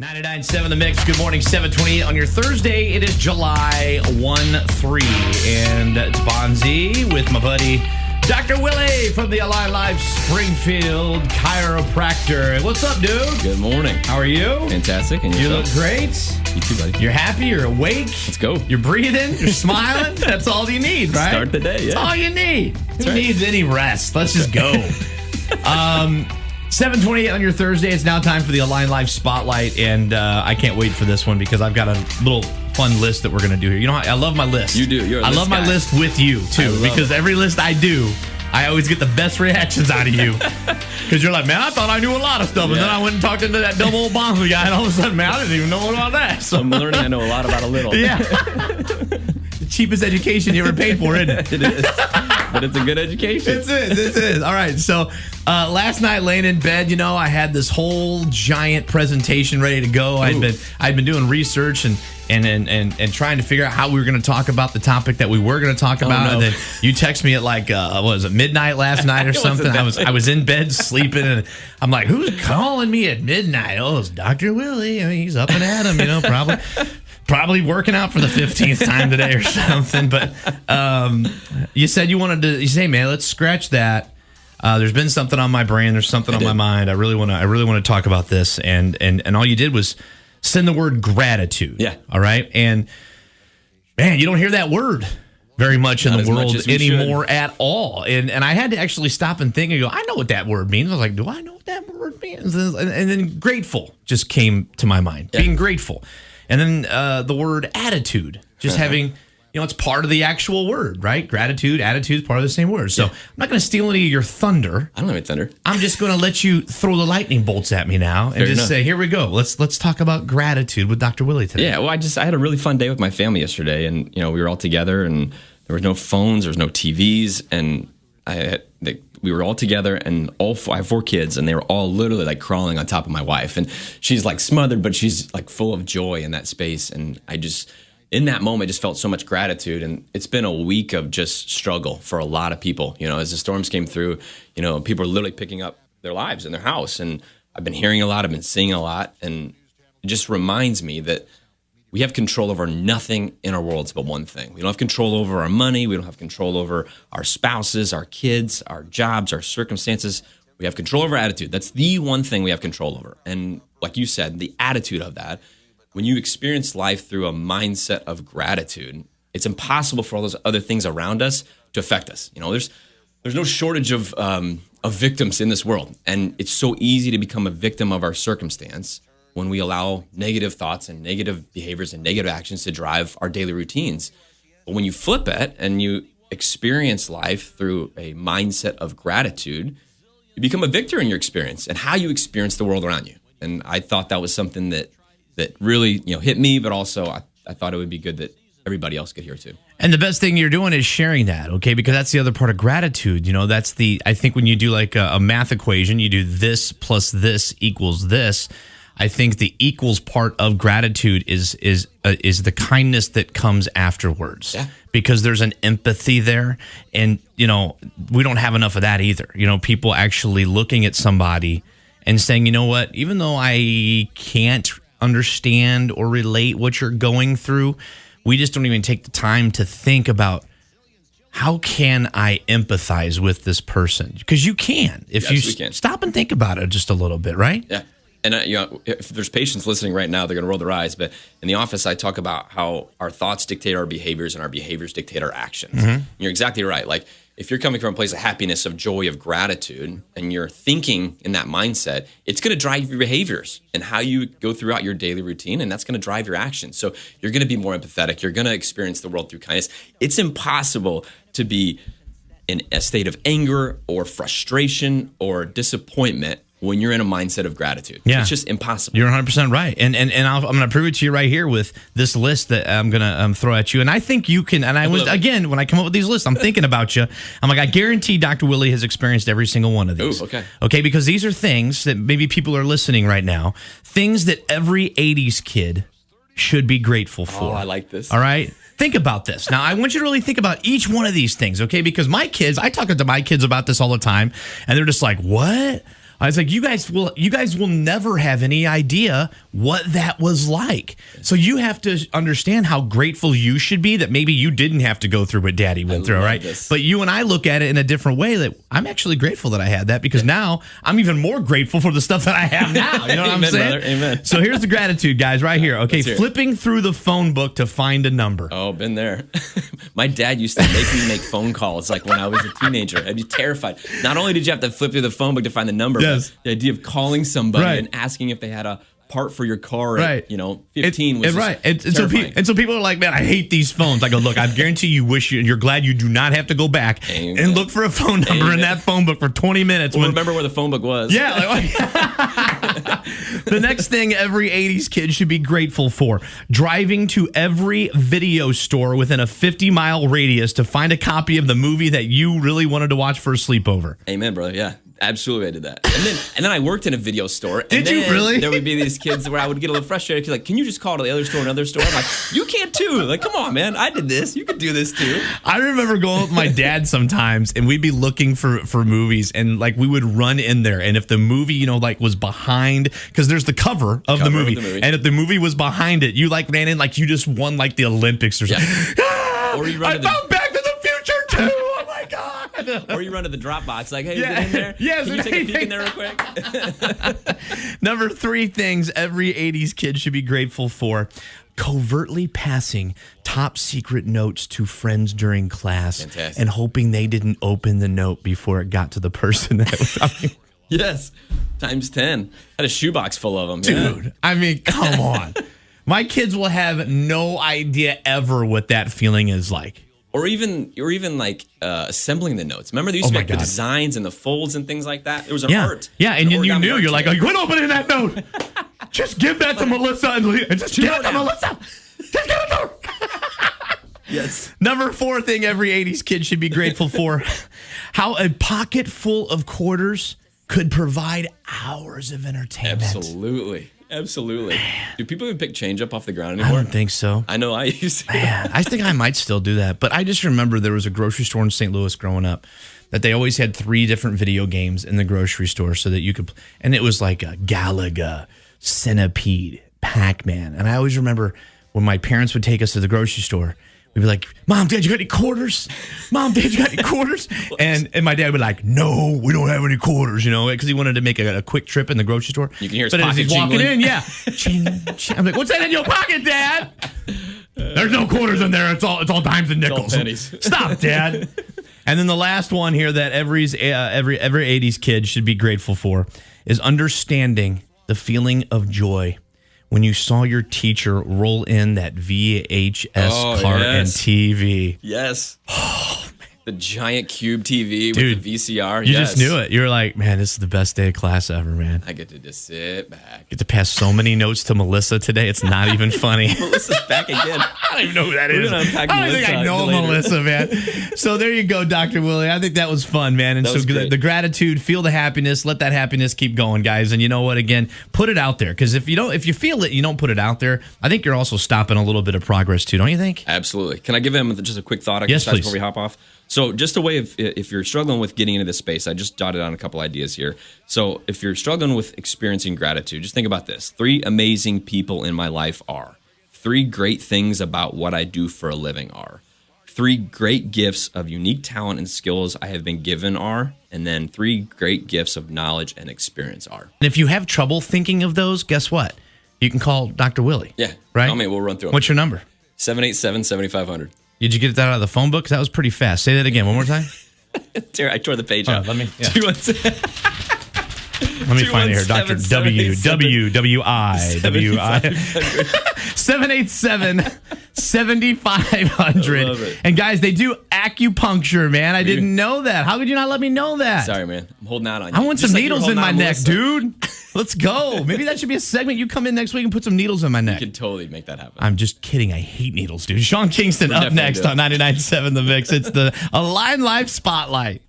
99.7 The Mix. Good morning, 7:28 on your Thursday. It is July 1-3, and it's Bondsy with my buddy Dr. Willey from the AlignLife Springfield Chiropractor. What's up, dude? Good morning. How are you? Fantastic. And You yourself? look great. You too, buddy. You're happy. You're awake. Let's go. You're breathing. You're smiling. That's all you need, right? Start the day, yeah. That's all you need. Who right. needs any rest? Let's just go. 7:28 on your Thursday. It's now time for the AlignLife Spotlight, and I can't wait for this one because I've got a little fun list that we're going to do here. You know, I love my list. You do. You're a I list love my guy. list with you, too, because every list I do, I always get the best reactions out of you. Because you're like, man, I thought I knew a lot of stuff, and then I went and talked into that double old Bondsy guy, and all of a sudden, man, I didn't even know about that. So I'm learning I know a lot about a little. yeah. The cheapest education you ever paid for, isn't it? It is. But it's a good education. It is. All right. So last night, laying in bed, you know, I had this whole giant presentation ready to go. I'd been doing research and trying to figure out how we were going to talk about the topic that we were going to talk about. no. And then you text me at like what was it, midnight last night or something? I was in bed sleeping, and I'm like, who's calling me at midnight? Oh, it's Dr. Willey. I mean, he's up and at him, you know, probably working out for the 15th time today or something. But you said you say, man, let's scratch that. There's been something on my brain. There's something on my mind. I really want to talk about this. And all you did was send the word gratitude. Yeah. All right. And man, you don't hear that word very much in the world anymore at all. And I had to actually stop and think and go, I know what that word means. I was like, do I know what that word means? And then grateful just came to my mind. Yeah. Being grateful. And then the word attitude, just having, you know, it's part of the actual word, right? Gratitude, attitude is part of the same word. So I'm not going to steal any of your thunder. I don't have any thunder. I'm just going to let you throw the lightning bolts at me now and just say, here we go. Let's talk about gratitude with Dr. Willey today. Yeah, well, I had a really fun day with my family yesterday, and you know, we were all together, and there was no phones, there was no TVs, and we were all together, and I have 4 kids, and they were all literally like crawling on top of my wife, and she's like smothered, but she's like full of joy in that space, and in that moment, just felt so much gratitude. And it's been a week of just struggle for a lot of people. You know, as the storms came through, you know, people are literally picking up their lives in their house. And I've been hearing a lot, I've been seeing a lot. And it just reminds me that we have control over nothing in our worlds but one thing. We don't have control over our money. We don't have control over our spouses, our kids, our jobs, our circumstances. We have control over our attitude. That's the one thing we have control over. And like you said, the attitude of that, when you experience life through a mindset of gratitude, it's impossible for all those other things around us to affect us. You know, there's no shortage of victims in this world, and it's so easy to become a victim of our circumstance when we allow negative thoughts and negative behaviors and negative actions to drive our daily routines. But when you flip it and you experience life through a mindset of gratitude, you become a victor in your experience and how you experience the world around you. And I thought that was something that really, you know, hit me, but also I thought it would be good that everybody else could hear too. And the best thing you're doing is sharing that, okay? Because that's the other part of gratitude. You know, I think when you do like a math equation, you do this plus this equals this. I think the equals part of gratitude is the kindness that comes afterwards. Yeah. Because there's an empathy there. And, you know, we don't have enough of that either. You know, people actually looking at somebody and saying, you know what, even though I can't understand or relate what you're going through, we just don't even take the time to think about how can I empathize with this person? Because you can if you stop and think about it just a little bit, right? Yeah. And you know, if there's patients listening right now, they're going to roll their eyes. But in the office, I talk about how our thoughts dictate our behaviors and our behaviors dictate our actions. Mm-hmm. You're exactly right. Like if you're coming from a place of happiness, of joy, of gratitude, and you're thinking in that mindset, it's going to drive your behaviors and how you go throughout your daily routine, and that's going to drive your actions. So you're going to be more empathetic. You're going to experience the world through kindness. It's impossible to be in a state of anger or frustration or disappointment when you're in a mindset of gratitude. Yeah. It's just impossible. You're 100% right. And I'm going to prove it to you right here with this list that I'm going to throw at you. And I think you can, and again, when I come up with these lists, I'm thinking about you. I'm like, I guarantee Dr. Willey has experienced every single one of these. Ooh, okay. Okay, because these are things that maybe people are listening right now, things that every 80s kid should be grateful for. Oh, I like this. All right? Think about this. Now, I want you to really think about each one of these things, okay? Because my kids, I talk to my kids about this all the time, and they're just like, what? I was like, you guys will never have any idea what that was like. So you have to understand how grateful you should be that maybe you didn't have to go through what Daddy went through, right? This. But you and I look at it in a different way. That I'm actually grateful that I had that, because now I'm even more grateful for the stuff that I have now. You know what I'm saying? Brother. Amen. So here's the gratitude, guys, right here. Okay, flipping through the phone book to find a number. Oh, been there. My dad used to make me make phone calls like when I was a teenager. I'd be terrified. Not only did you have to flip through the phone book to find the number, but the idea of calling somebody and asking if they had a part for your car at, 15 was right. And so people are like, man, I hate these phones. I go, look, I guarantee you're glad you do not have to go back and look for a phone number in that phone book for 20 minutes. Well, remember where the phone book was. Yeah. The next thing every 80s kid should be grateful for: driving to every video store within a 50-mile radius to find a copy of the movie that you really wanted to watch for a sleepover. Amen, brother. Yeah. Absolutely, I did that. And then I worked in a video store. And did you really? There would be these kids where I would get a little frustrated because, like, can you just call to the other store, another store? I'm like, you can't too. Like, come on, man. I did this. You could do this too. I remember going with my dad sometimes, and we'd be looking for movies, and like we would run in there, and if the movie, like was behind, because there's the cover of the movie, and if the movie was behind it, you like ran in like you just won like the Olympics or something. Yeah. Or you run found Back to the Future too. Oh my God. Or you run to the Dropbox, like, hey, is it in there? Yes, can you take a peek in there real quick? Number 3 things every 80s kid should be grateful for: covertly passing top secret notes to friends during class. Fantastic. And hoping they didn't open the note before it got to the person that was talking. Yes, times 10. Had a shoebox full of them. Dude, I mean, come on. My kids will have no idea ever what that feeling is like. Or even like assembling the notes. Remember, they used to make the designs and the folds and things like that. There was an art. Yeah, and you knew. You're like, quit opening that note. Just give that to Melissa and just give it to Melissa. Just give it to her. Yes. Number 4 thing every 80s kid should be grateful for: how a pocket full of quarters could provide hours of entertainment. Absolutely. Do people even pick change up off the ground anymore? I don't think so. I know I used to. Man, I think I might still do that. But I just remember there was a grocery store in St. Louis growing up that they always had 3 different video games in the grocery store so that you could, and it was like a Galaga, Centipede, Pac-Man. And I always remember when my parents would take us to the grocery store, we'd be like, Mom, Dad, you got any quarters? Mom, Dad, you got any quarters? And my dad would be like, no, we don't have any quarters, because he wanted to make a quick trip in the grocery store. You can hear his but pocket as he's walking jingling. in, ching, ching. I'm like, what's that in your pocket, Dad? There's no quarters in there. It's all dimes and nickels. It's all pennies. Stop, Dad. And then the last one here that every 80s kid should be grateful for is understanding the feeling of joy when you saw your teacher roll in that VHS cart and TV. Yes. The giant cube TV Dude, with the VCR. You just knew it. You were like, man, this is the best day of class ever, man. I get to just sit back. Get to pass so many notes to Melissa today. It's not even funny. Melissa's back again. I don't even know who that We're is. gonna unpack I don't think I know Melissa, man. So there you go, Dr. Willey. I think that was fun, man. And That so was great. the gratitude, feel the happiness, let that happiness keep going, guys. And you know what? Again, put it out there, because if you feel it, you don't put it out there. I think you're also stopping a little bit of progress too, don't you think? Absolutely. Can I give them just a quick thought Yes, exercise please. before we hop off? So just a way of, if you're struggling with getting into this space, I just jotted down a couple ideas here. So if you're struggling with experiencing gratitude, just think about this. 3 amazing people in my life are. 3 great things about what I do for a living are. 3 great gifts of unique talent and skills I have been given are. And then 3 great gifts of knowledge and experience are. And if you have trouble thinking of those, guess what? You can call Dr. Willey. Yeah. Right? I mean, we'll run through them. What's your number? 787-7500. Did you get that out of the phone book? 'Cause that was pretty fast. Say that again one more time. I tore the page Oh, out. let me- yeah. 217 Let me find it here. Dr. W. 787-7500. love it. And guys, they do acupuncture, man. I didn't know that. How could you not let me know that? Sorry, man. I'm holding out on you. I want Just some like you were needles in holding my out on neck, Melissa. dude. Let's go. Maybe that should be a segment. You come in next week and put some needles in my neck. You can totally make that happen. I'm just kidding. I hate needles, dude. Sean Kingston We're up definitely next doing on 99.7 The Mix. It's the AlignLife Spotlight.